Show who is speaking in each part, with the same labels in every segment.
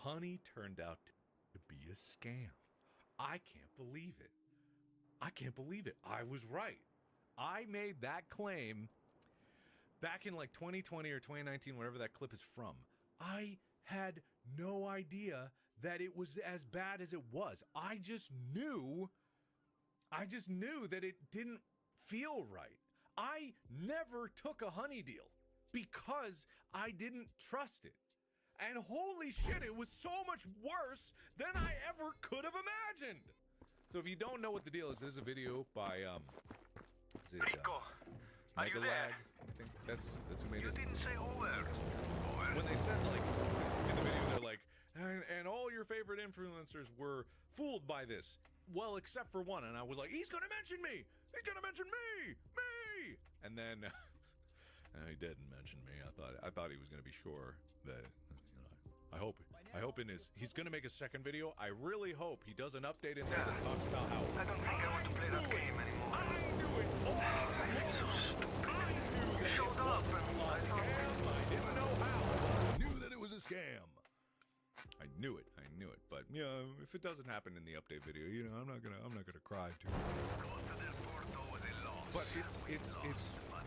Speaker 1: Honey turned out to be a scam. I can't believe it. I can't believe it. I was right. I made that claim back in like 2020 or 2019, wherever that clip is from. I had no idea that it was as bad as it was. I just knew that it didn't feel right. I never took a Honey deal because I didn't trust it. And holy shit, it was so much worse than I ever could have imagined. So if you don't know what the deal is, there's a video by
Speaker 2: Rico, are you there?
Speaker 1: I think that's who made
Speaker 2: You
Speaker 1: it.
Speaker 2: didn't say over.
Speaker 1: When they said, like, in the video, they're like, and all your favorite influencers were fooled by this. Well, except for one. And I was like, he's gonna mention me! He's gonna mention me! Me! And then he didn't mention me. I thought he was gonna be sure that, you know, I hope in he's gonna make a second video. I really hope he does an update in there that talks about how
Speaker 2: I don't think I want to play that game anymore.
Speaker 1: I knew it all along. I knew that
Speaker 2: showed up and
Speaker 1: a
Speaker 2: I thought
Speaker 1: scam. I didn't know how. I knew that it was a scam. I knew it. But yeah, if it doesn't happen in the update video, you know, I'm not gonna cry too much. But it's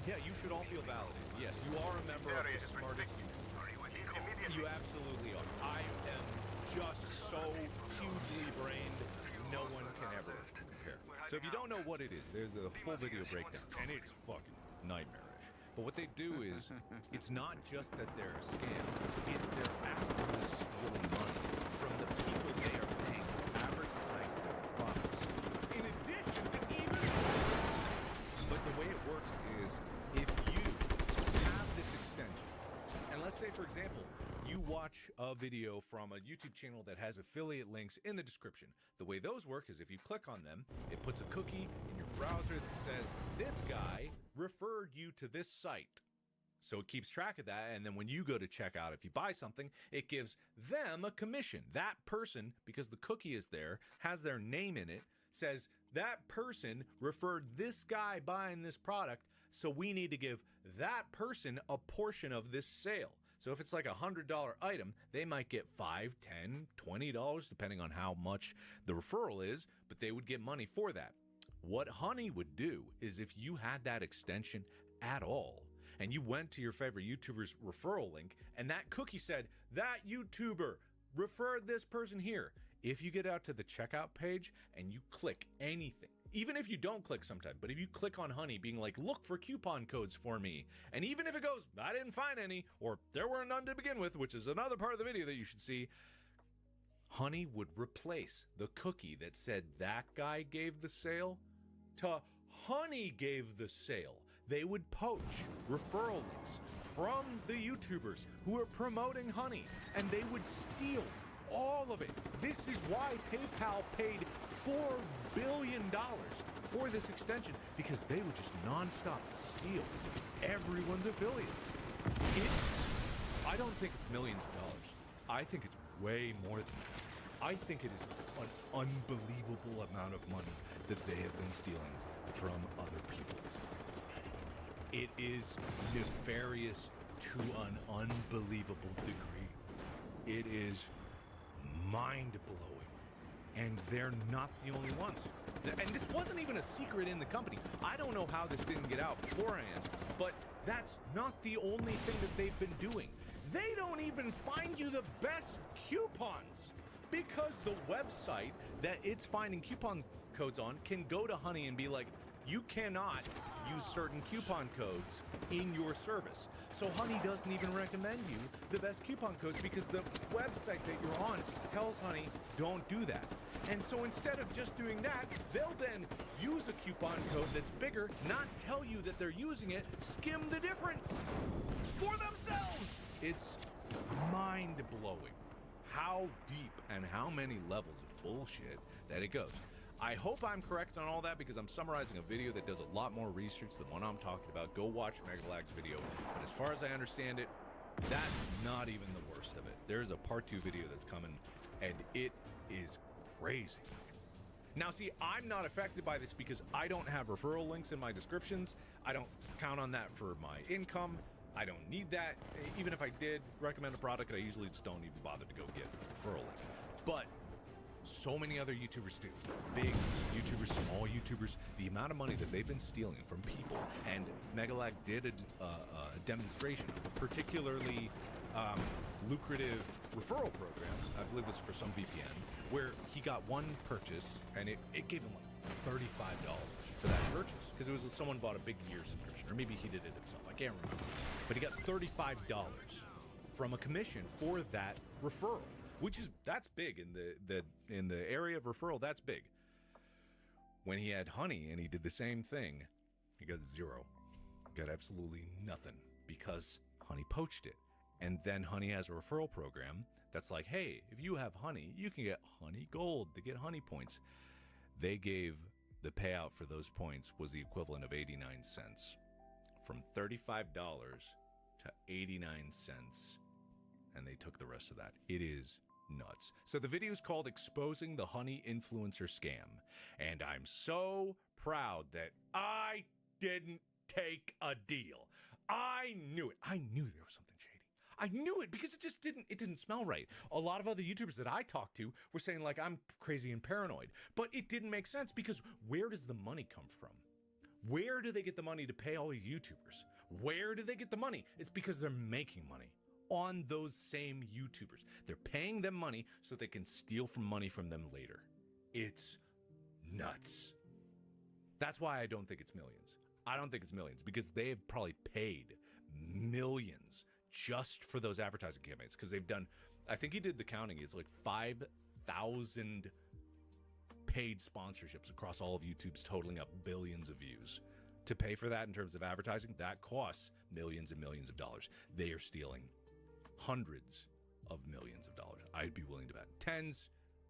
Speaker 1: yeah, you should all feel validated. Yes, you are a member of the smartest YouTuber. You absolutely are. I am just so hugely brained, no one can ever compare. So if you don't know what it is, there's a full video breakdown, and it's fucking nightmarish. But what they do is, it's not just that they're a scam, it's they're actively stealing money from the people they are paying to advertise their products. In addition to even... But the way it works is, if you have this extension, and let's say, for example, you watch a video from a YouTube channel that has affiliate links in the description. The way those work is if you click on them, it puts a cookie in your browser that says, this guy referred you to this site. So it keeps track of that, and then when you go to check out, if you buy something, it gives them a commission. That person, because the cookie is there, has their name in it, says, that person referred this guy buying this product, so we need to give that person a portion of this sale. So if it's like $100 item, they might get $5, $10, $20, depending on how much the referral is, but they would get money for that. What Honey would do is if you had that extension at all, and you went to your favorite YouTuber's referral link, and that cookie said, that YouTuber referred this person here. If you get out to the checkout page and you click anything, even if you don't click sometime, but if you click on Honey being like, look for coupon codes for me, and even if it goes, I didn't find any, or there were none to begin with, which is another part of the video that you should see, Honey would replace the cookie that said that guy gave the sale to Honey gave the sale. They would poach referral links from the YouTubers who are promoting Honey, and they would steal all of it. This is why PayPal paid $4 billion for this extension, because they would just nonstop steal everyone's affiliates. I don't think it's millions of dollars. I think it's way more than that. I think it is an unbelievable amount of money that they have been stealing from other people. It is nefarious to an unbelievable degree. It is mind-blowing, and they're not the only ones. And this wasn't even a secret in the company. I don't know how this didn't get out beforehand, but that's not the only thing that they've been doing. They don't even find you the best coupons, because the website that it's finding coupon codes on can go to Honey and be like, you cannot use certain coupon codes in your service. So Honey doesn't even recommend you the best coupon codes because the website that you're on tells Honey, don't do that. And so instead of just doing that, they'll then use a coupon code that's bigger, not tell you that they're using it, skim the difference for themselves. It's mind-blowing how deep and how many levels of bullshit that it goes. I hope I'm correct on all that because I'm summarizing a video that does a lot more research than what I'm talking about. Go watch Megalag's video. But as far as I understand it, that's not even the worst of it. There's a part 2 video that's coming, and it is crazy. Now, see, I'm not affected by this because I don't have referral links in my descriptions. I don't count on that for my income. I don't need that. Even if I did recommend a product, I usually just don't even bother to go get a referral link. But so many other YouTubers do. Big YouTubers, small YouTubers, the amount of money that they've been stealing from people. And Megalag did a demonstration of a particularly lucrative referral program, I believe it was for some VPN, where he got one purchase and it gave him like $35 for that purchase. Because it was someone bought a big year subscription, or maybe he did it himself, I can't remember. But he got $35 from a commission for that referral. Which is, that's big in the area of referral, that's big. When he had Honey and he did the same thing, he got zero. Got absolutely nothing because Honey poached it. And then Honey has a referral program that's like, hey, if you have Honey, you can get Honey Gold to get Honey points. They gave the payout for those points was the equivalent of 89 cents. From $35 to 89 cents. And they took the rest of that. It is nuts. So the video is called Exposing the Honey Influencer Scam. And I'm so proud that I didn't take a deal. I knew it. I knew there was something shady. I knew it because it didn't smell right. A lot of other YouTubers that I talked to were saying like I'm crazy and paranoid. But it didn't make sense because where does the money come from? Where do they get the money to pay all these YouTubers? Where do they get the money? It's because they're making money on those same YouTubers. They're paying them money so they can steal money from them later. It's nuts. That's why I don't think it's millions. I don't think it's millions because they have probably paid millions just for those advertising campaigns because they've done, I think he did the counting, it's like 5,000 paid sponsorships across all of YouTube's totaling up billions of views. To pay for that in terms of advertising, that costs millions and millions of dollars. They are stealing hundreds of millions of dollars. I'd be willing to bet tens,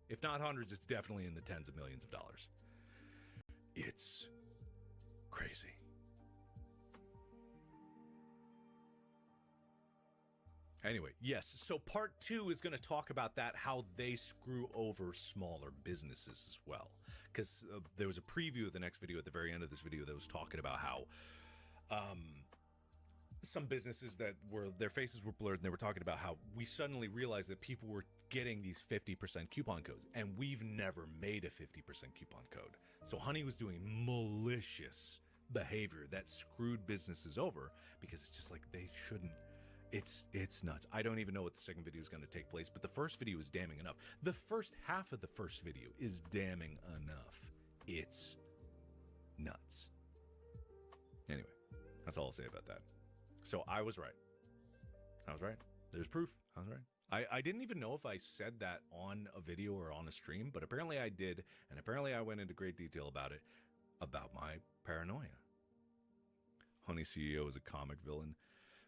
Speaker 1: if not hundreds, it's definitely in the tens of millions of dollars. It's crazy. Anyway, yes, so part 2 is going to talk about that, how they screw over smaller businesses as well. Because there was a preview of the next video at the very end of this video that was talking about how some businesses that were, their faces were blurred, and they were talking about how we suddenly realized that people were getting these 50% coupon codes, and we've never made a 50% coupon code. So Honey was doing malicious behavior that screwed businesses over because it's just like they shouldn't. It's nuts. I don't even know what the second video is going to take place, but the first video is damning enough. The first half of the first video is damning enough. It's nuts. Anyway, that's all I'll say about that. So I was right. I was right. There's proof. I was right. I didn't even know if I said that on a video or on a stream, but apparently I did, and apparently I went into great detail about it, about my paranoia. Honey CEO is a comic villain.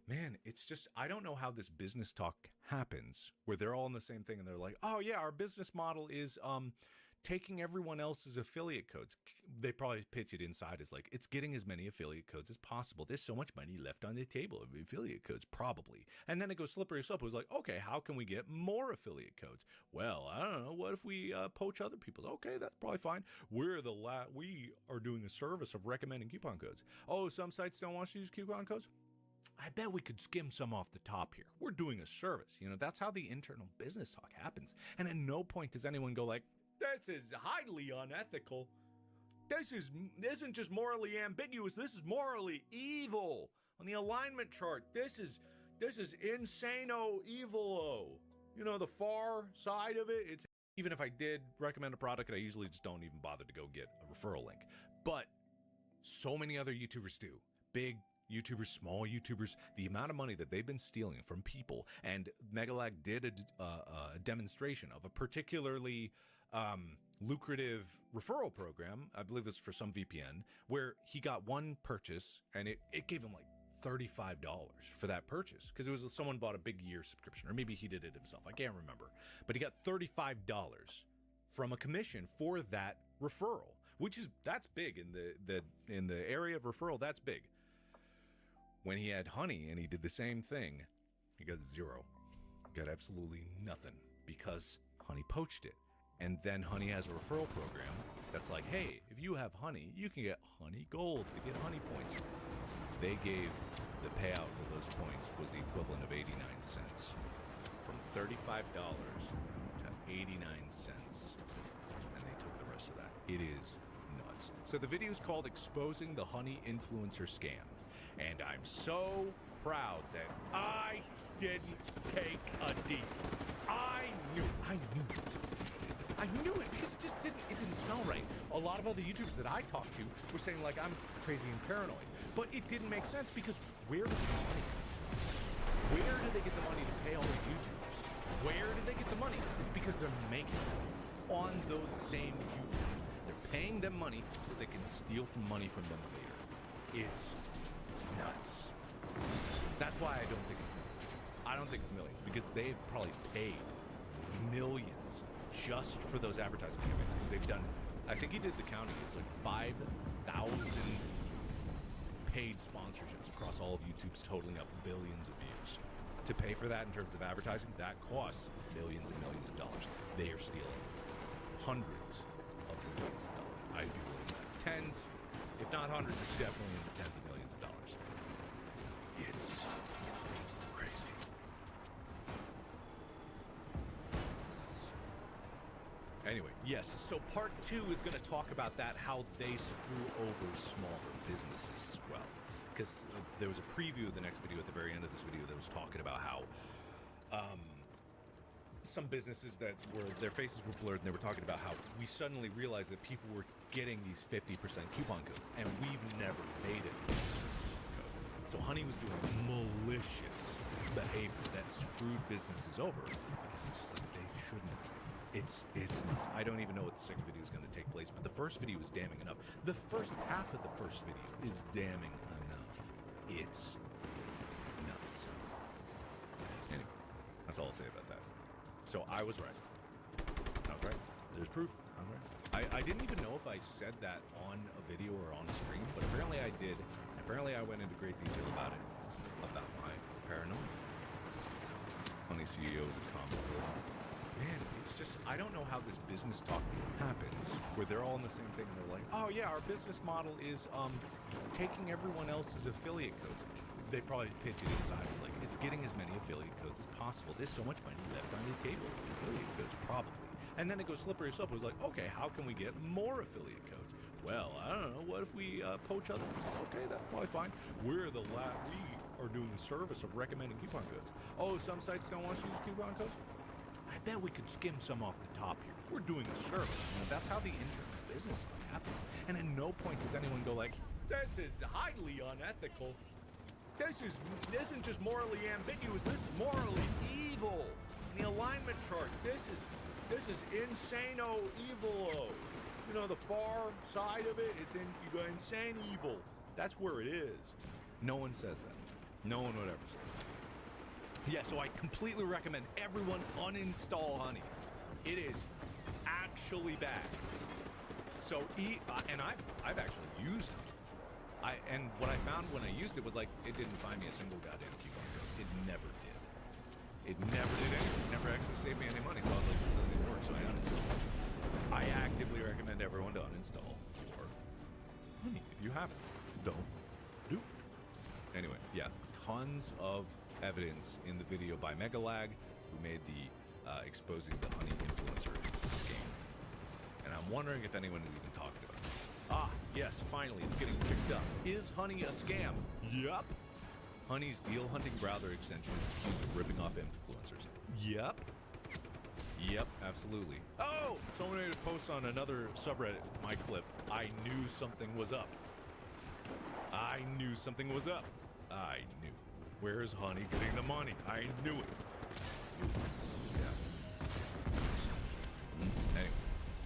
Speaker 1: Man, it's just, I don't know how this business talk happens, where they're all in the same thing, and they're like, oh yeah, our business model is taking everyone else's affiliate codes. They probably pitch it inside as like, it's getting as many affiliate codes as possible. There's so much money left on the table of affiliate codes, probably. And then it goes slippery slope. It was like, okay, how can we get more affiliate codes? Well, I don't know. What if we poach other people's? Okay, that's probably fine. We are doing a service of recommending coupon codes. Oh, some sites don't want you to use coupon codes? I bet we could skim some off the top here. We're doing a service. You know, that's how the internal business talk happens. And at no point does anyone go like, this is highly unethical. This isn't just morally ambiguous. This is morally evil. On the alignment chart, this is insano evil-o. You know, the far side of it, it's, even if I did recommend a product, I usually just don't even bother to go get a referral link. But so many other YouTubers do. Big YouTubers, small YouTubers, the amount of money that they've been stealing from people. And Megalag did a demonstration of a particularly lucrative referral program, I believe it's for some VPN, where he got one purchase and it gave him like $35 for that purchase because it was someone bought a big year subscription, or maybe he did it himself, I can't remember. But he got $35 from a commission for that referral, which is, that's big in the area of referral, that's big. When he had Honey and he did the same thing, he got zero. Got absolutely nothing because Honey poached it. And then Honey has a referral program that's like, hey, if you have Honey, you can get Honey Gold to get Honey points. They gave the payout for those points was the equivalent of 89 cents. From $35 to 89 cents. And they took the rest of that. It is nuts. So the video is called Exposing the Honey Influencer Scam. And I'm so proud that I didn't take a D. I knew it because it didn't smell right. A lot of other YouTubers that I talked to were saying like I'm crazy and paranoid. But it didn't make sense because where does the money come from? Where do they get the money to pay all the YouTubers? Where do they get the money? It's because they're making it on those same YouTubers. They're paying them money so they can steal money from them later. It's nuts. That's why I don't think it's millions. I don't think it's millions because they've probably paid millions just for those advertising campaigns because they've done, I think he did the counting, it's like 5,000 paid sponsorships across all of YouTube's totaling up billions of views. To pay for that in terms of advertising, that costs millions and millions of dollars. They are stealing hundreds of millions of dollars. I do believe that. Tens, if not hundreds, it's definitely in the tens of millions of dollars. It's crazy. Anyway, yes, so part 2 is going to talk about that, how they screw over smaller businesses as well. Because there was a preview of the next video at the very end of this video that was talking about how some businesses that their faces were blurred, and they were talking about how we suddenly realized that people were getting these 50% coupon codes, and we've never made a 50% code. So Honey was doing malicious behavior that screwed businesses over because it's just like they shouldn't. It's nuts. I don't even know what the second video is going to take place, but the first video is damning enough. The first half of the first video is damning enough. It's nuts. Anyway, that's all I'll say about that. So I was right. I was right. There's proof. I'm right. I didn't even know if I said that on a video or on a stream, but apparently I did. Apparently I went into great detail about it. About my paranoia. Honey CEO is a comic book. Man, it's just, I don't know how this business talk happens, where they're all in the same thing, and they're like, oh yeah, our business model is taking everyone else's affiliate codes. They probably pitch it inside. It's like, it's getting as many affiliate codes as possible. There's so much money left on the table with affiliate codes, probably. And then it goes slippery slope. It was like, okay, how can we get more affiliate codes? Well, I don't know, what if we poach other people? Okay, that's probably fine. We are doing the service of recommending coupon codes. Oh, some sites don't want us to use coupon codes? I bet we could skim some off the top here. We're doing a service. You know, that's how the internet business happens. And at no point does anyone go like, this is highly unethical. This isn't just morally ambiguous. This is morally evil. In the alignment chart, this is insano evil. You know, the far side of it, you got insane evil. That's where it is. No one says that. No one would ever say that. Yeah, so I completely recommend everyone uninstall Honey. It is actually bad. So, and I've actually used Honey before. And what I found when I used it was like, it didn't find me a single goddamn coupon code. It never did. It never did anything. It never actually saved me any money. So I was like, this doesn't even work. So I uninstalled it. I actively recommend everyone to uninstall or Honey. If you haven't, don't do it. Anyway, yeah, tons of evidence in the video by Megalag, who made the exposing the Honey influencer scam. And I'm wondering if anyone is even talking about it. Ah, yes, finally, it's getting picked up. Is Honey a scam? Yup. Honey's deal hunting browser extension is accused of ripping off influencers. Yup. Yep, absolutely. Oh! Someone made a post on another subreddit, my clip. I knew something was up. I knew something was up. I knew. Where's Honey getting the money? I knew it. Yeah. Anyway,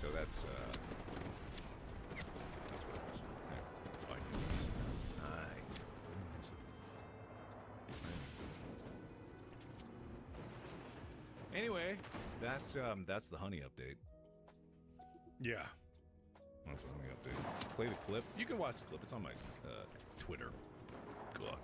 Speaker 1: so that's what it was. Anyway, so I knew it. I knew. Anyway, that's the Honey update. Yeah. That's the Honey update. Play the clip. You can watch the clip. It's on my Twitter. God.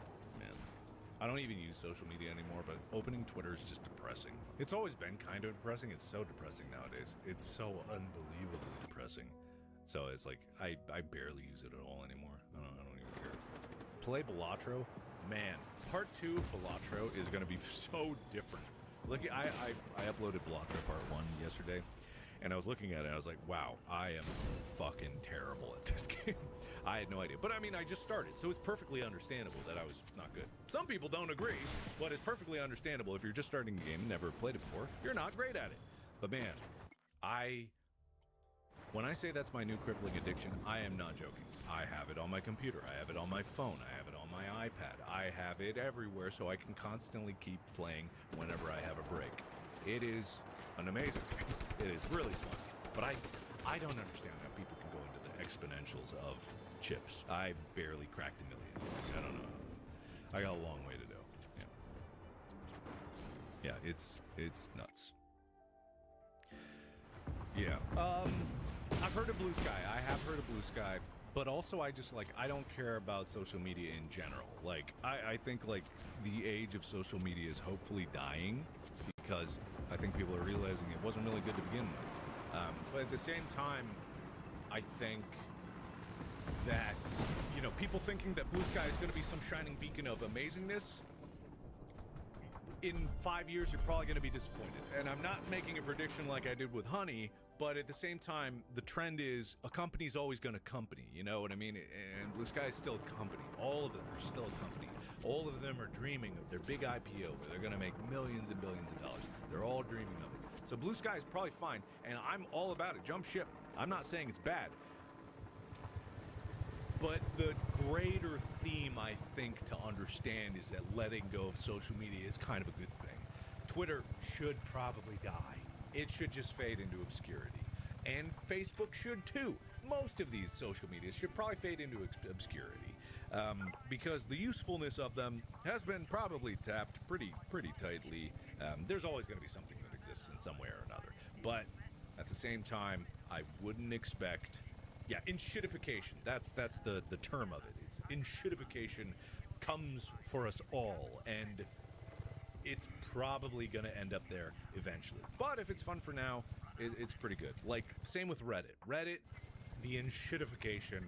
Speaker 1: I don't even use social media anymore, but opening Twitter is just depressing. It's always been kind of depressing. It's so depressing nowadays. It's so unbelievably depressing. So it's like, I barely use it at all anymore. I don't even care. Play Balatro, man, part 2 of Balatro is going to be so different. Look, I uploaded Balatro part 1 yesterday, and I was looking at it, and I was like, wow, I am fucking terrible at this game. I had no idea. But I mean, I just started, so it's perfectly understandable that I was not good. Some people don't agree, but it's perfectly understandable if you're just starting a game and never played it before, you're not great at it. But man, when I say that's my new crippling addiction, I am not joking. I have it on my computer, I have it on my phone, I have it on my iPad, I have it everywhere so I can constantly keep playing whenever I have a break. It is an amazing thing. It is really fun. But I don't understand how people can go into the exponentials of chips. I barely cracked a million. I don't know. I got a long way to go. Yeah, it's nuts. Yeah. I've heard of Blue Sky. I have heard of Blue Sky, but also I just I don't care about social media in general. Like, I think like the age of social media is hopefully dying because I think people are realizing it wasn't really good to begin with. But at the same time, I think that, you know, people thinking that Blue Sky is going to be some shining beacon of amazingness, in 5 years, you're probably going to be disappointed. And I'm not making a prediction like I did with Honey, but at the same time, the trend is a company's always going to company, you know what I mean? And Blue Sky is still a company. All of them are still a company. All of them are dreaming of their big IPO where they're going to make millions and billions of dollars. They're all dreaming of it. So Blue Sky is probably fine, and I'm all about it. Jump ship. I'm not saying it's bad. But the greater theme, I think, to understand is that letting go of social media is kind of a good thing. Twitter should probably die. It should just fade into obscurity. And Facebook should too. Most of these social medias should probably fade into obscurity. Because the usefulness of them has been probably tapped pretty tightly. There's always going to be something that exists in some way or another. But at the same time, I wouldn't expect... Yeah, enshittification. That's the term of it. It's enshittification comes for us all, and it's probably going to end up there eventually. But if it's fun for now, it's pretty good. Like, same with Reddit. Reddit, the enshittification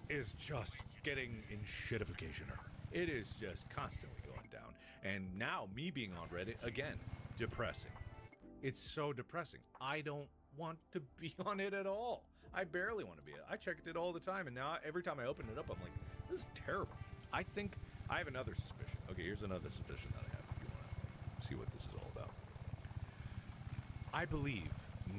Speaker 1: is just getting enshittificationer. It is just constantly going down. And now, me being on Reddit, again, depressing. It's so depressing. I don't want to be on it at all. I barely want to be it. I checked it all the time, and now every time I open it up, I'm like, this is terrible. I think I have another suspicion. Okay, here's another suspicion that I have if you want to see what this is all about. I believe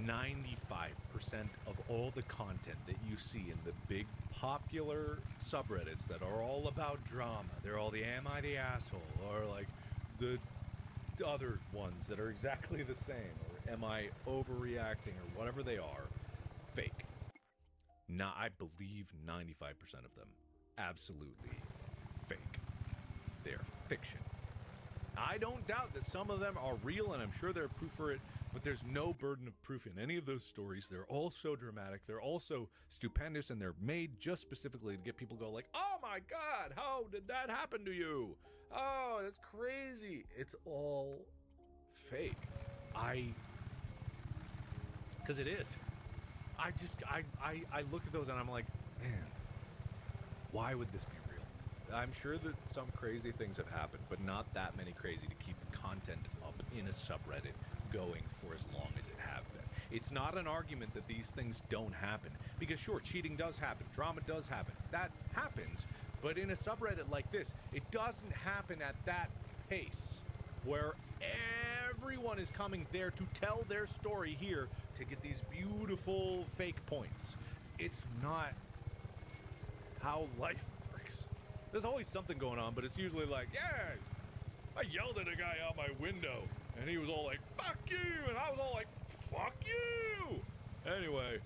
Speaker 1: 95% of all the content that you see in the big popular subreddits that are all about drama, they're all the am I the asshole, or like the other ones that are exactly the same, or am I overreacting, or whatever they are, fake. Now, I believe 95% of them absolutely fake. They're fiction. I don't doubt that some of them are real, and I'm sure they're proof for it, but there's no burden of proof in any of those stories. They're all so dramatic, they're all so stupendous, and they're made just specifically to get people to go like, oh my god, how did that happen to you? Oh, that's crazy. It's all fake. Because it is. I look at those and I'm like, man, why would this be real? I'm sure that some crazy things have happened, but not that many crazy to keep the content up in a subreddit going for as long as it have been. It's not an argument that these things don't happen, because sure, cheating does happen, drama does happen, that happens, but in a subreddit like this, it doesn't happen at that pace where everyone is coming there to tell their story here to get these beautiful fake points. It's not how life works. There's always something going on, but it's usually like, yeah, I yelled at a guy out my window, and he was all like, fuck you, and I was all like, fuck you. Anyway,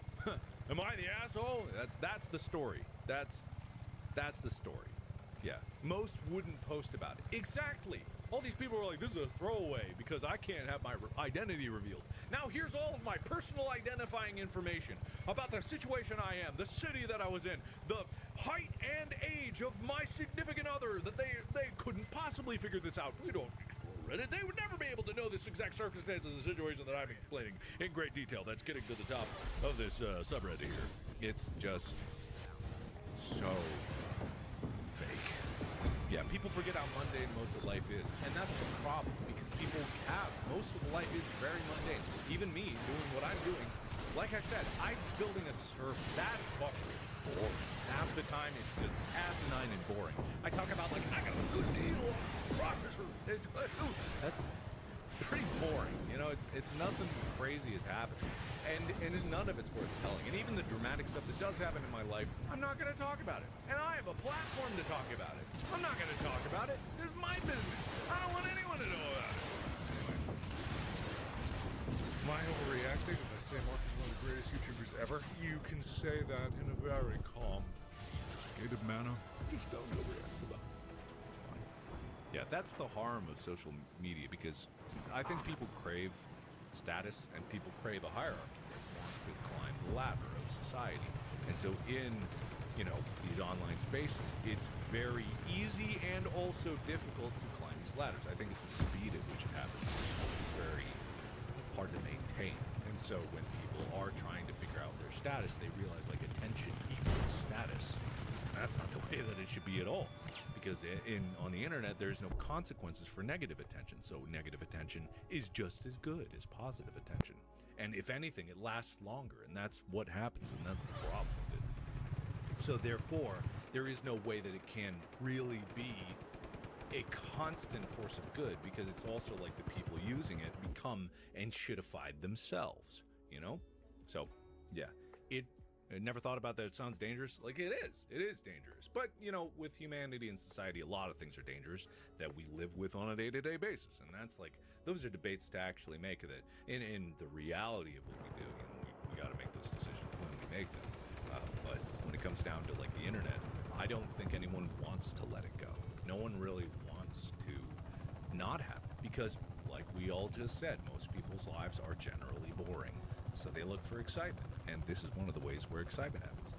Speaker 1: am I the asshole? That's the story. That's the story. Yeah, most wouldn't post about it. Exactly. All these people are like, this is a throwaway because I can't have my identity revealed. Now here's all of my personal identifying information about the situation I am, the city that I was in, the height and age of my significant other, that they couldn't possibly figure this out. We don't explore Reddit. They would never be able to know this exact circumstance of the situation that I'm explaining in great detail. That's getting to the top of this subreddit here. It's just so fake. Yeah, people forget how mundane most of life is, and that's the problem, because people have, most of life is very mundane. Even me, doing what I'm doing, like I said, I'm building a server. That's fucking boring. Half the time, it's just asinine and boring. I talk about, like, I got a good deal on the processor. That's pretty boring, you know, it's nothing crazy is happening, and none of it's worth telling. And even the dramatic stuff that does happen in my life, I'm not going to talk about it. And I have a platform to talk about it. I'm not going to talk about it. It's my business. I don't want anyone to know about it. Anyway, am I overreacting if I say Mark is one of the greatest YouTubers ever? You can say that in a very calm, sophisticated manner. Just don't overreact about it. It's fine. Yeah, that's the harm of social media, because I think people crave status and people crave a hierarchy. They want to climb the ladder of society. And so in, you know, these online spaces, it's very easy and also difficult to climb these ladders. I think it's the speed at which it happens is very hard to maintain. And so when people are trying to figure out their status, they realize, like, attention equals status. That's not the way that it should be at all, because on the internet there's no consequences for negative attention, so negative attention is just as good as positive attention, and if anything it lasts longer, and that's what happens, and that's the problem with it. So therefore there is no way that it can really be a constant force of good, because it's also like the people using it become enshittified themselves, you know. So yeah, I never thought about that. It sounds dangerous. Like, it is dangerous. But, you know, with humanity and society, a lot of things are dangerous that we live with on a day-to-day basis. And that's like, those are debates to actually make of it. In the reality of what we do, you know, we got to make those decisions when we make them. But when it comes down to, like, the internet, I don't think anyone wants to let it go. No one really wants to not have it, because, like we all just said, most people's lives are generally boring. So they look for excitement, and this is one of the ways where excitement happens.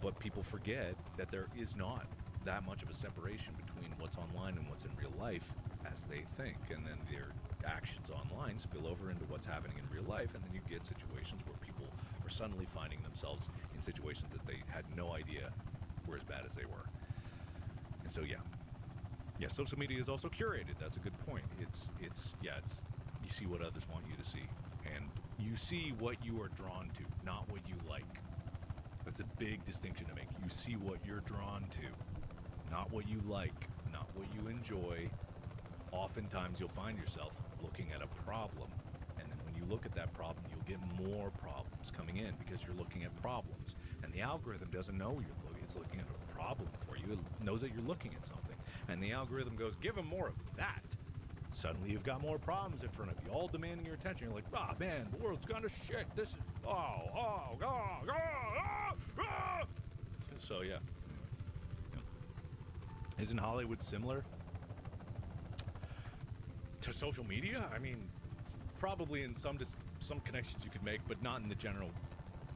Speaker 1: But people forget that there is not that much of a separation between what's online and what's in real life as they think, and then their actions online spill over into what's happening in real life, and then you get situations where people are suddenly finding themselves in situations that they had no idea were as bad as they were. And so yeah, social media is also curated. That's a good point. It's you see what others want you to see, and you see what you are drawn to, not what you like. That's a big distinction to make. You see what you're drawn to, not what you like, not what you enjoy. Oftentimes you'll find yourself looking at a problem, and then when you look at that problem, you'll get more problems coming in because you're looking at problems. And the algorithm doesn't know it's looking at a problem for you. It knows that you're looking at something. And the algorithm goes, give them more of that. Suddenly you've got more problems in front of you, all demanding your attention. You're like, ah, man, the world's gone to shit. This is, So, yeah. Isn't Hollywood similar to social media? I mean, probably in some connections you could make, but not in the general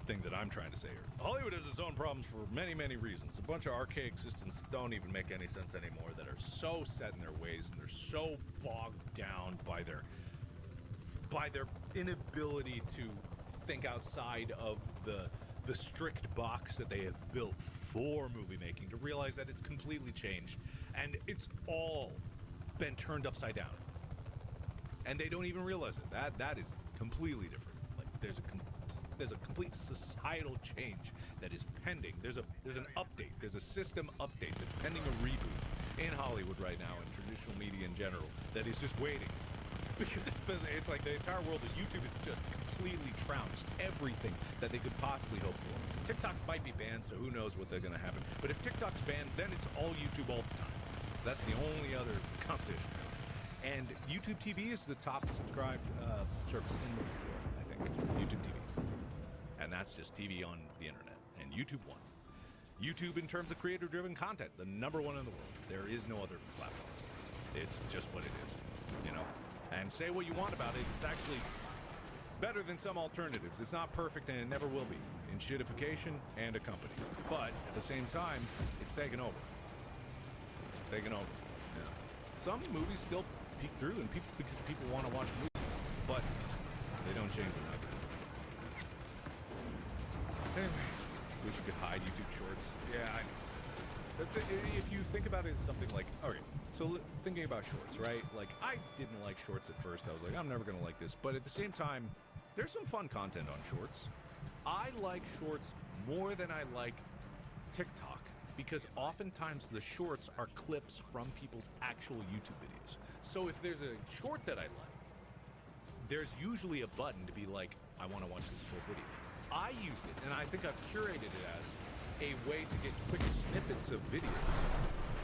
Speaker 1: thing that I'm trying to say here. Hollywood has its own problems for many, many reasons. A bunch of archaic systems that don't even make any sense anymore, that are so set in their ways, and they're so bogged down by their inability to think outside of the strict box that they have built for movie making, to realize that it's completely changed and it's all been turned upside down, and they don't even realize it. That is completely different. Like, there's a complete societal change that is pending. There's an update. There's a system update that's pending a reboot in Hollywood right now, and traditional media in general, that is just waiting, because it's like the entire world of YouTube is just completely trounced everything that they could possibly hope for. TikTok might be banned, so who knows what they're going to happen. But if TikTok's banned, then it's all YouTube all the time. That's the only other competition. And YouTube TV is the top subscribed service in the world, I think. YouTube TV. And that's just TV on the internet. And YouTube won. YouTube, in terms of creator-driven content, the #1 in the world. There is no other platform. It's just what it is, you know? And say what you want about it, it's better than some alternatives. It's not perfect, and it never will be. In shitification and a company. But at the same time, it's taken over. It's taken over. Yeah. Some movies still peek through, and because people want to watch movies, but they don't change the algorithm. Anyway, wish you could hide YouTube Shorts. Yeah, I know. If you think about it as something like, okay, so thinking about shorts, right? Like, I didn't like shorts at first. I was like, I'm never going to like this. But at the same time, there's some fun content on shorts. I like shorts more than I like TikTok because oftentimes the shorts are clips from people's actual YouTube videos. So if there's a short that I like, there's usually a button to be like, I want to watch this full video. I use it, and I think I've curated it as a way to get quick snippets of videos.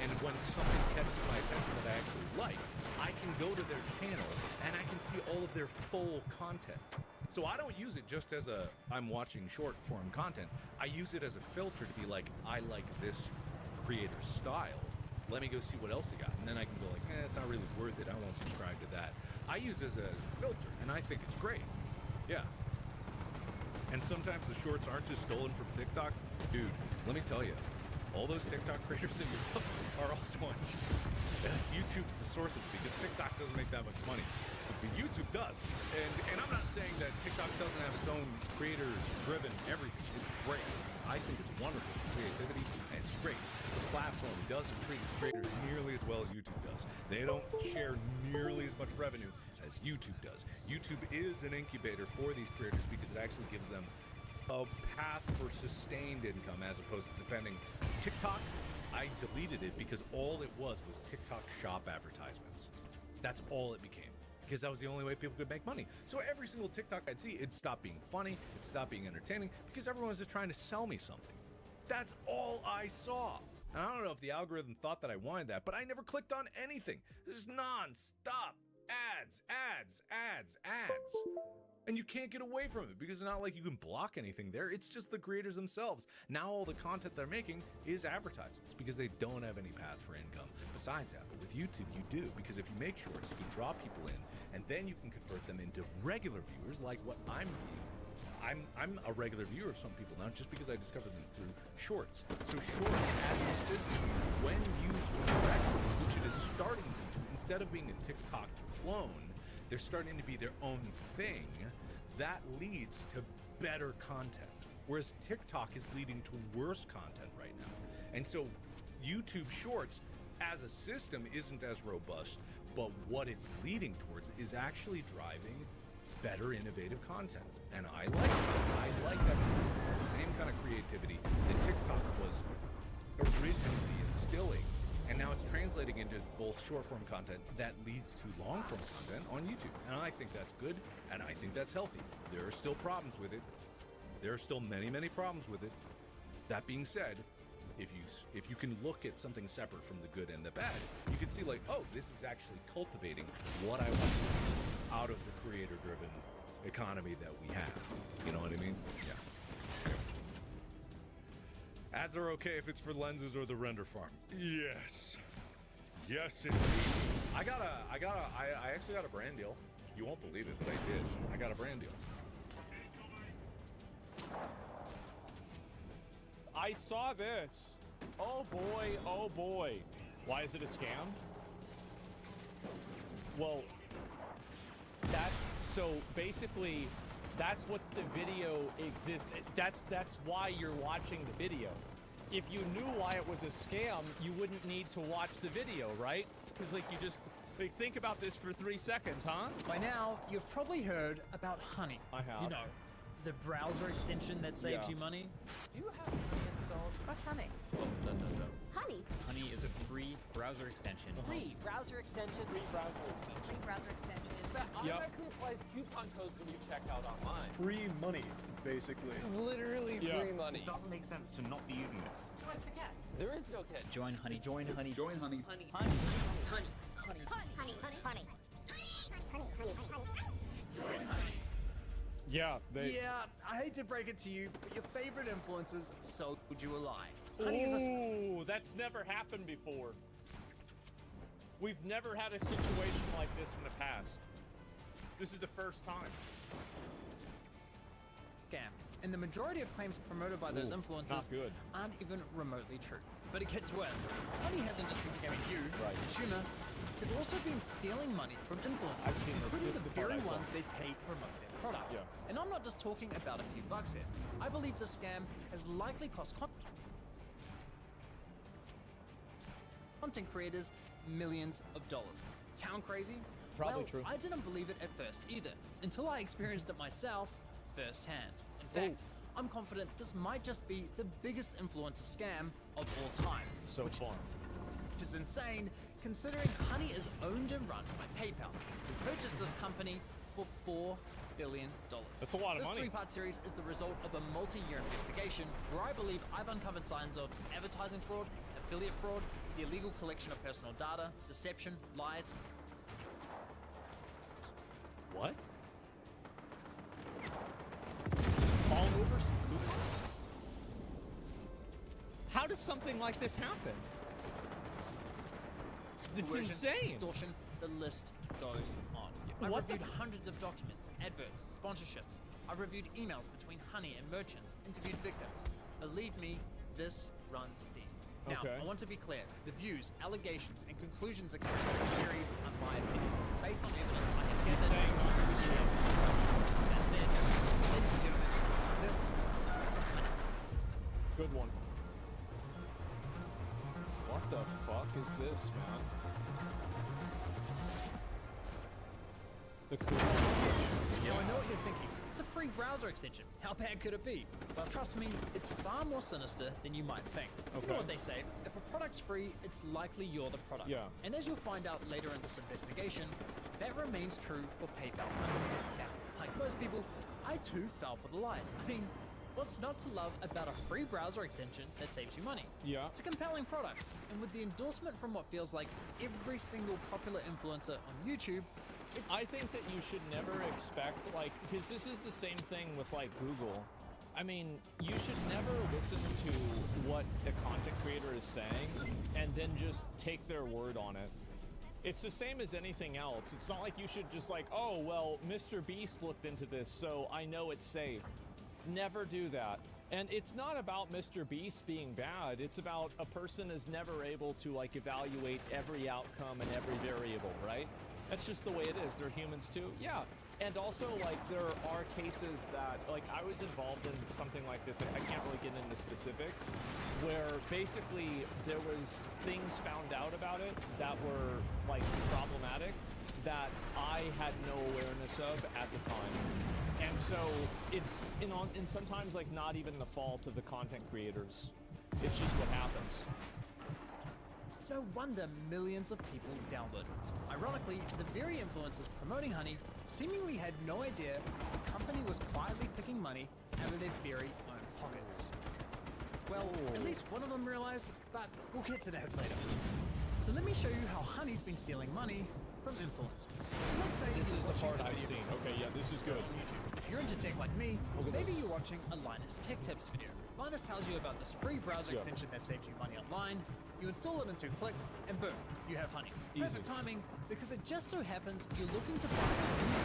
Speaker 1: And when something catches my attention that I actually like, I can go to their channel and I can see all of their full content. So I don't use it just as a I'm watching short form content. I use it as a filter to be like, I like this creator's style. Let me go see what else they got. And then I can go like, it's not really worth it. I won't subscribe to that. I use it as a filter, and I think it's great. Yeah. And sometimes the shorts aren't just stolen from TikTok. Dude, let me tell you, all those TikTok creators that you love are also on YouTube. Yes, YouTube's the source of it because TikTok doesn't make that much money. So, but YouTube does. And I'm not saying that TikTok doesn't have its own creator-driven everything. It's great. I think it's wonderful for creativity, and it's great. The platform doesn't treat its creators nearly as well as YouTube does. They don't share nearly as much revenue as YouTube does. YouTube is an incubator for these creators because it actually gives them a path for sustained income as opposed to depending. TikTok, I deleted it because all it was TikTok shop advertisements. That's all it became. Because that was the only way people could make money. So every single TikTok I'd see, it stopped being funny, it stopped being entertaining, because everyone was just trying to sell me something. That's all I saw. And I don't know if the algorithm thought that I wanted that, but I never clicked on anything. This is non-stop ads, ads, ads, ads. And you can't get away from it because it's not like you can block anything there. It's just the creators themselves. Now all the content they're making is advertisements because they don't have any path for income besides that. But with YouTube, you do, because if you make shorts, you can draw people in, and then you can convert them into regular viewers like what I'm being. I'm a regular viewer of some people now just because I discovered them through shorts. So shorts as a system, when used correctly, which it is starting to, instead of being a TikTok clone, they're starting to be their own thing. That leads to better content. Whereas TikTok is leading to worse content right now. And so YouTube Shorts as a system isn't as robust, but what it's leading towards is actually driving better innovative content. And I like that. I like that because it's the same kind of creativity that TikTok was originally instilling. And now it's translating into both short-form content that leads to long-form content on YouTube. And I think that's good, and I think that's healthy. There are still problems with it. There are still many, many problems with it. That being said, if you can look at something separate from the good and the bad, you can see like, oh, this is actually cultivating what I want to see out of the creator-driven economy that we have. You know what I mean? Yeah. Ads are okay if it's for lenses or the render farm. Yes. Yes, indeed. I actually got a brand deal. You won't believe it, but I did. I got a brand deal.
Speaker 3: I saw this. Oh boy, oh boy. Why is it a scam? Well, so basically that's what the video exists. That's why you're watching the video. If you knew why it was a scam, you wouldn't need to watch the video, right? Because like you just think about this for 3 seconds, huh?
Speaker 4: By now, you've probably heard about Honey.
Speaker 3: I have.
Speaker 4: You know, the browser extension that saves you money.
Speaker 5: Do you have Honey installed?
Speaker 6: What's Honey?
Speaker 5: Oh, no.
Speaker 6: Honey.
Speaker 5: Honey is a free browser extension.
Speaker 6: Free browser extension.
Speaker 5: Free browser extension.
Speaker 6: Free browser extension.
Speaker 5: That automatically applies coupon codes when you check out online.
Speaker 7: Free money, basically.
Speaker 5: Literally free money.
Speaker 8: It doesn't make sense to not be using this.
Speaker 6: What's the catch?
Speaker 5: There is no catch.
Speaker 8: Join Honey. Join Honey. Join Honey.
Speaker 6: Honey.
Speaker 8: Honey.
Speaker 6: Honey. Honey. Honey. Honey. Honey.
Speaker 3: Yeah,
Speaker 4: Yeah, I hate to break it to you, but your favorite influencers sold you a lie. Honey is a...
Speaker 3: Ooh, that's never happened before. We've never had a situation like this in the past. This is the first time.
Speaker 4: scam, and the majority of claims promoted by those influencers
Speaker 3: not good.
Speaker 4: aren't even remotely true. But it gets worse. Honey hasn't just been scamming you, the consumer. They've also been stealing money from influencers,
Speaker 3: I've seen this.
Speaker 4: including
Speaker 3: This is
Speaker 4: the
Speaker 3: the part
Speaker 4: very
Speaker 3: I saw.
Speaker 4: ones they pay to promote their product.
Speaker 3: Yeah.
Speaker 4: And I'm not just talking about a few bucks here. I believe the scam has likely cost content creators millions of dollars. Sound crazy?
Speaker 3: Probably
Speaker 4: well,
Speaker 3: true.
Speaker 4: I didn't believe it at first either, until I experienced it myself firsthand. In fact, I'm confident this might just be the biggest influencer scam of all time.
Speaker 3: So far.
Speaker 4: Which is insane, considering Honey is owned and run by PayPal, who purchased this company for $4 billion.
Speaker 3: That's a lot of
Speaker 4: this
Speaker 3: money.
Speaker 4: This 3-part series is the result of a multi-year investigation where I believe I've uncovered signs of advertising fraud, affiliate fraud, the illegal collection of personal data, deception, lies.
Speaker 3: What? All over some coupons? How does something like this happen? It's
Speaker 4: coercion,
Speaker 3: insane.
Speaker 4: Extortion, the list goes on. I've
Speaker 3: What the
Speaker 4: reviewed hundreds of documents, adverts, sponsorships. I've reviewed emails between Honey and merchants, interviewed victims. Believe me, this runs deep. Now,
Speaker 3: Okay.
Speaker 4: I want to be clear. The views, allegations, and conclusions expressed in this series are my opinions, based on evidence I have
Speaker 3: He's
Speaker 4: gathered
Speaker 3: saying not to
Speaker 4: and
Speaker 3: sue.
Speaker 4: shared. That's it. Ladies and gentlemen, this is the Honey Club.
Speaker 3: Good one. What the fuck is this, man? The coupon.
Speaker 4: Now I know what you're thinking. It's a free browser extension. How bad could it be? But trust me, it's far more sinister than you might think. You know
Speaker 3: Okay.
Speaker 4: what they say, if a product's free, it's likely you're the product.
Speaker 3: Yeah.
Speaker 4: And as you'll find out later in this investigation, that remains true for PayPal Money. Now, like most people, I too fell for the lies. I mean, what's not to love about a free browser extension that saves you money?
Speaker 3: Yeah.
Speaker 4: It's a compelling product, and with the endorsement from what feels like every single popular influencer on YouTube,
Speaker 3: I think that you should never expect, like, because this is the same thing with, like, Google. I mean, you should never listen to what a content creator is saying and then just take their word on it. It's the same as anything else. It's not like you should just like, oh, well, Mr. Beast looked into this, so I know it's safe. Never do that. And it's not about Mr. Beast being bad. It's about a person is never able to, like, evaluate every outcome and every variable, right? That's just the way it is. They're humans too. Yeah. And also, like, there are cases that, like, I was involved in something like this. I can't really get into specifics, where basically there was things found out about it that were, like, problematic that I had no awareness of at the time. And so it's, and sometimes, like, not even the fault of the content creators. It's just what happens.
Speaker 4: It's no wonder millions of people downloaded it. Ironically, the very influencers promoting Honey seemingly had no idea the company was quietly picking money out of their very own pockets. Well, at least one of them realized, but we'll get to that later. So let me show you how Honey's been stealing money from influencers. So let's say
Speaker 3: This
Speaker 4: you're
Speaker 3: is the
Speaker 4: watching
Speaker 3: part
Speaker 4: a
Speaker 3: I've
Speaker 4: video
Speaker 3: seen. Okay, yeah, this is good.
Speaker 4: on YouTube. If you're into tech like me,
Speaker 3: Look at
Speaker 4: maybe
Speaker 3: this.
Speaker 4: you're watching a Linus Tech Tips video. Linus tells you about this free browser
Speaker 3: Yeah.
Speaker 4: extension that saves you money online. You install it in 2 clicks, and boom, you have Honey.
Speaker 3: Easy.
Speaker 4: Perfect timing, because it just so happens you're looking to buy a new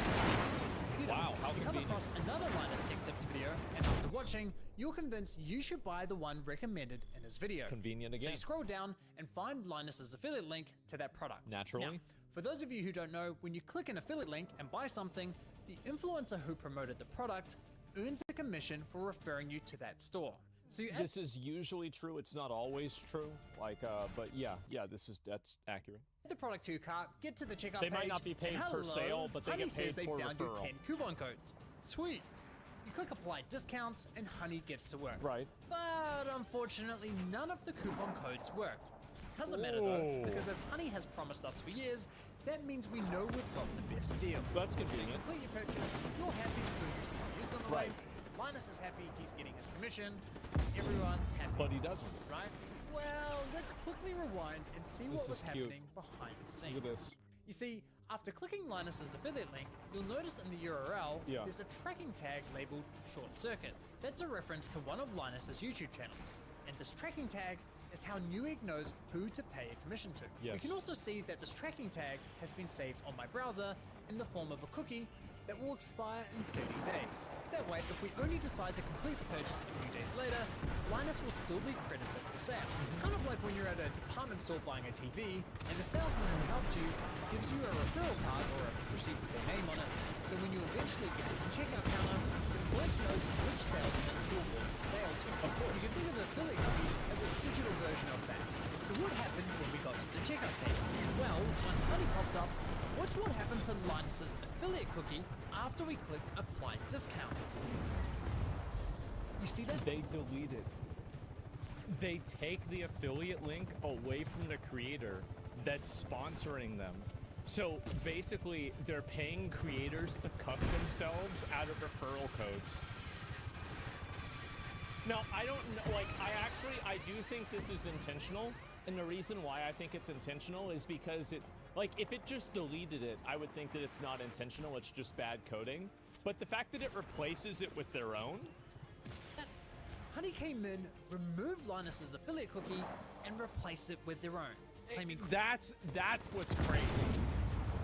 Speaker 4: computer.
Speaker 3: Wow, how
Speaker 4: You come
Speaker 3: convenient.
Speaker 4: across another Linus Tech Tips video, and after watching, you're convinced you should buy the one recommended in his video.
Speaker 3: Convenient
Speaker 4: So
Speaker 3: again.
Speaker 4: you scroll down and find Linus's affiliate link to that product.
Speaker 3: Naturally.
Speaker 4: Now, for those of you who don't know, when you click an affiliate link and buy something, the influencer who promoted the product earns a commission for referring you to that store. So you
Speaker 3: This is usually true. It's not always true. Like, but yeah, that's accurate.
Speaker 4: add the product to your cart, get to the checkout
Speaker 3: They
Speaker 4: page.
Speaker 3: might not be paid
Speaker 4: and
Speaker 3: per
Speaker 4: hello,
Speaker 3: sale, but they
Speaker 4: Honey
Speaker 3: get paid
Speaker 4: says they
Speaker 3: for
Speaker 4: found you
Speaker 3: referral.
Speaker 4: 10 coupon codes. Sweet. You click apply discounts and Honey gets to work.
Speaker 3: Right.
Speaker 4: But unfortunately, none of the coupon codes worked. Doesn't matter though,
Speaker 3: Whoa.
Speaker 4: because as Honey has promised us for years, that means we know we've got the best deal.
Speaker 3: That's
Speaker 4: So you
Speaker 3: convenient.
Speaker 4: complete your purchase, you're happy, your new CPU's on the
Speaker 3: Right.
Speaker 4: way, Linus is happy, he's getting his commission, everyone's happy.
Speaker 3: But he doesn't.
Speaker 4: Right? Well, let's quickly rewind and see
Speaker 3: This
Speaker 4: what was
Speaker 3: is cute.
Speaker 4: happening behind the scenes.
Speaker 3: Look at this.
Speaker 4: You see, after clicking Linus's affiliate link, you'll notice in the URL
Speaker 3: Yeah.
Speaker 4: there's a tracking tag labeled Short Circuit. That's a reference to one of Linus's YouTube channels. And this tracking tag is how Newegg knows who to pay a commission to.
Speaker 3: Yes.
Speaker 4: You can also see that this tracking tag has been saved on my browser in the form of a cookie that will expire in 30 days. That way, if we only decide to complete the purchase a few days later, Linus will still be credited with the sale. It's kind of like when you're at a department store buying a TV, and the salesman who helped you gives you a referral card or a receipt with their name on it, so when you eventually get to the checkout counter, the clerk knows which salesman to award the sale to. Of course. You can think of affiliate cookies as a digital version of that. So what happened when we got to the checkout page? Well, once Honey popped up, watch what happened to Linus's affiliate cookie after we clicked apply discounts. You see that?
Speaker 3: They delete it. They take the affiliate link away from the creator that's sponsoring them. So basically, they're paying creators to cuff themselves out of referral codes. Now, I don't know, like, I do think this is intentional, and the reason why I think it's intentional is because if it just deleted it, I would think that it's not intentional, it's just bad coding. But the fact that it replaces it with their own,
Speaker 4: Honey came in, removed Linus's affiliate cookie, and replaced it with their own, claiming
Speaker 3: that's what's crazy.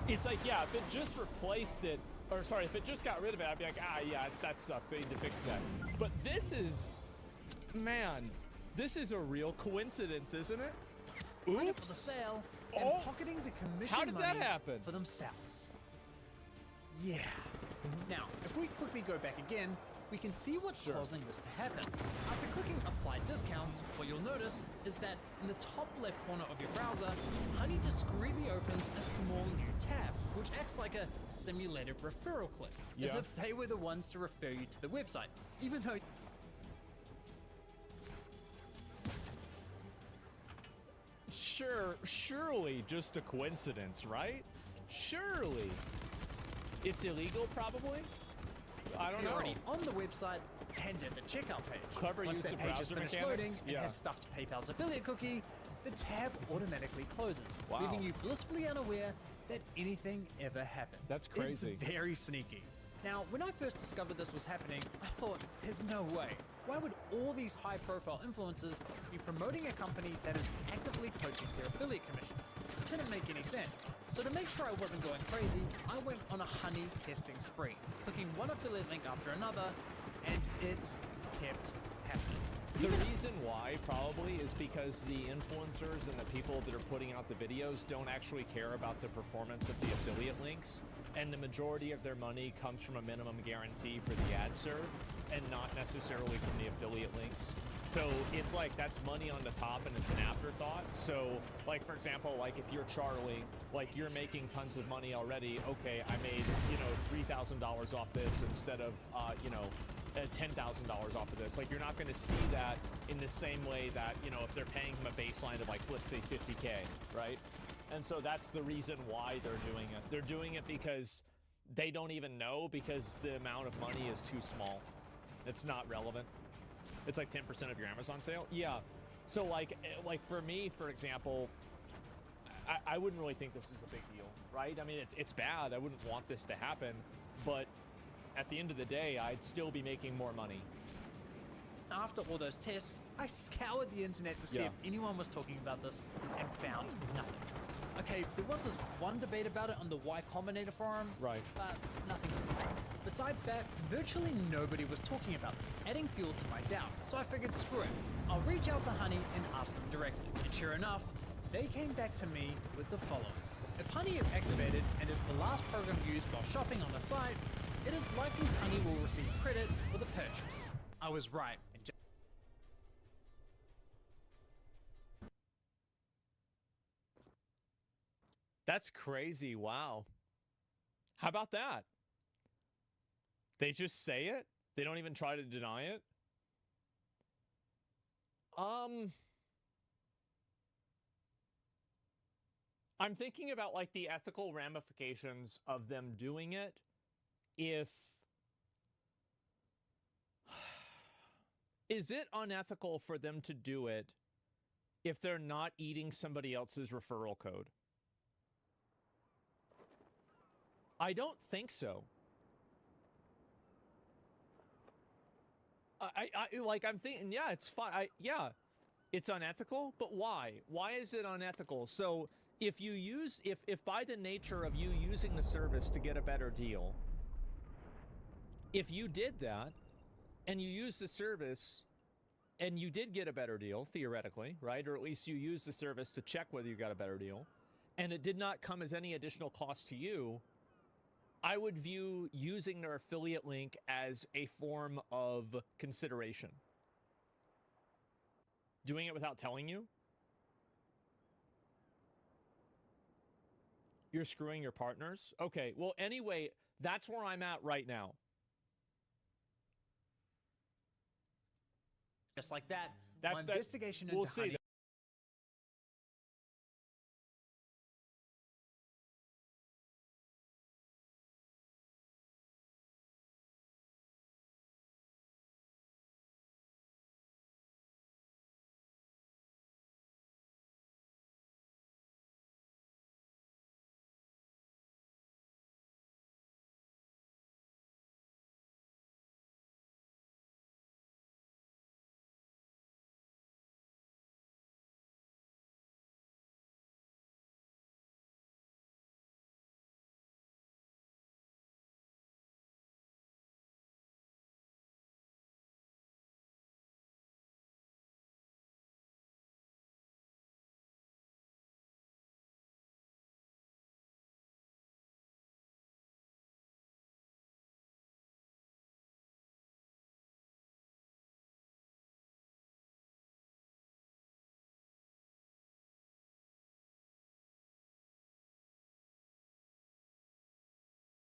Speaker 3: It's like, yeah, if it just replaced it, or sorry, if it just got rid of it, I'd be like, yeah, that sucks, I need to fix that. But this is, man, this is a real coincidence, isn't it?
Speaker 4: running for the
Speaker 3: Oops.
Speaker 4: sale and
Speaker 3: Oh.
Speaker 4: pocketing the commission
Speaker 3: How did that
Speaker 4: money
Speaker 3: happen?
Speaker 4: for themselves. Yeah. Now, if we quickly go back again, we can see what's causing this to happen. After clicking apply discounts, what you'll notice is that in the top left corner of your browser, Honey discreetly opens a small new tab, which acts like a simulated referral click, as
Speaker 3: Yeah.
Speaker 4: if they were the ones to refer you to the website, even though
Speaker 3: Surely just a coincidence, right? Surely. It's illegal, probably? I don't
Speaker 4: they're
Speaker 3: know.
Speaker 4: already on the website and at the checkout page.
Speaker 3: Clever
Speaker 4: Once
Speaker 3: use
Speaker 4: that
Speaker 3: of
Speaker 4: page is
Speaker 3: browser
Speaker 4: finished
Speaker 3: mechanics?
Speaker 4: loading and
Speaker 3: Yeah.
Speaker 4: has stuffed PayPal's affiliate cookie, the tab automatically closes,
Speaker 3: Wow.
Speaker 4: leaving you blissfully unaware that anything ever happened.
Speaker 3: That's crazy.
Speaker 4: It's very sneaky. Now, when I first discovered this was happening, I thought, there's no way. Why would all these high-profile influencers be promoting a company that is actively poaching their affiliate commissions? It didn't make any sense. So to make sure I wasn't going crazy, I went on a Honey testing spree, clicking one affiliate link after another, and it kept happening.
Speaker 3: The reason why probably is because the influencers and the people that are putting out the videos don't actually care about the performance of the affiliate links, and the majority of their money comes from a minimum guarantee for the ad serve and not necessarily from the affiliate links. So it's like that's money on the top and it's an afterthought. So like, for example, like if you're Charlie, like you're making tons of money already. Okay, I made, $3,000 off this instead of, $10,000 off of this. Like, you're not going to see that in the same way that, if they're paying them a baseline of, like, let's say 50K, right? And so that's the reason why they're doing it. They're doing it because they don't even know, because the amount of money is too small. It's not relevant. It's like 10% of your Amazon sale. Yeah. So, like for me, for example, I wouldn't really think this is a big deal, right? I mean, it's bad. I wouldn't want this to happen, but at the end of the day, I'd still be making more money.
Speaker 4: After all those tests, I scoured the internet to see
Speaker 3: Yeah.
Speaker 4: if anyone was talking about this and found nothing. Okay, there was this one debate about it on the Y Combinator forum,
Speaker 3: Right.
Speaker 4: but nothing good. Besides that, virtually nobody was talking about this, adding fuel to my doubt. So I figured, screw it. I'll reach out to Honey and ask them directly. And sure enough, they came back to me with the following. If Honey is activated and is the last program used while shopping on the site, it is likely Honey will receive credit for the purchase. I was right.
Speaker 3: That's crazy. Wow. How about that? They just say it? They don't even try to deny it? I'm thinking about like the ethical ramifications of them doing it if... Is it unethical for them to do it if they're not eating somebody else's referral code? I don't think so. I'm thinking, yeah, it's fine. Yeah, it's unethical, but why? Why is it unethical? So if by the nature of you using the service to get a better deal, if you did that and you used the service and you did get a better deal, theoretically, right? Or at least you used the service to check whether you got a better deal, and it did not come as any additional cost to you, I would view using their affiliate link as a form of consideration. Doing it without telling you? You're screwing your partners? Okay, well, anyway, that's where I'm at right now.
Speaker 4: Just like that,
Speaker 3: That-
Speaker 4: my
Speaker 3: that-
Speaker 4: investigation
Speaker 3: we'll
Speaker 4: into
Speaker 3: see.
Speaker 4: Honey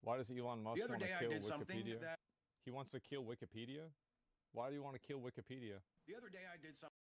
Speaker 3: Why does Elon Musk
Speaker 9: The other
Speaker 3: want to
Speaker 9: day I
Speaker 3: kill
Speaker 9: did something
Speaker 3: Wikipedia?
Speaker 9: that
Speaker 3: He wants to kill Wikipedia? Why do you want to kill Wikipedia?
Speaker 9: the other day I did something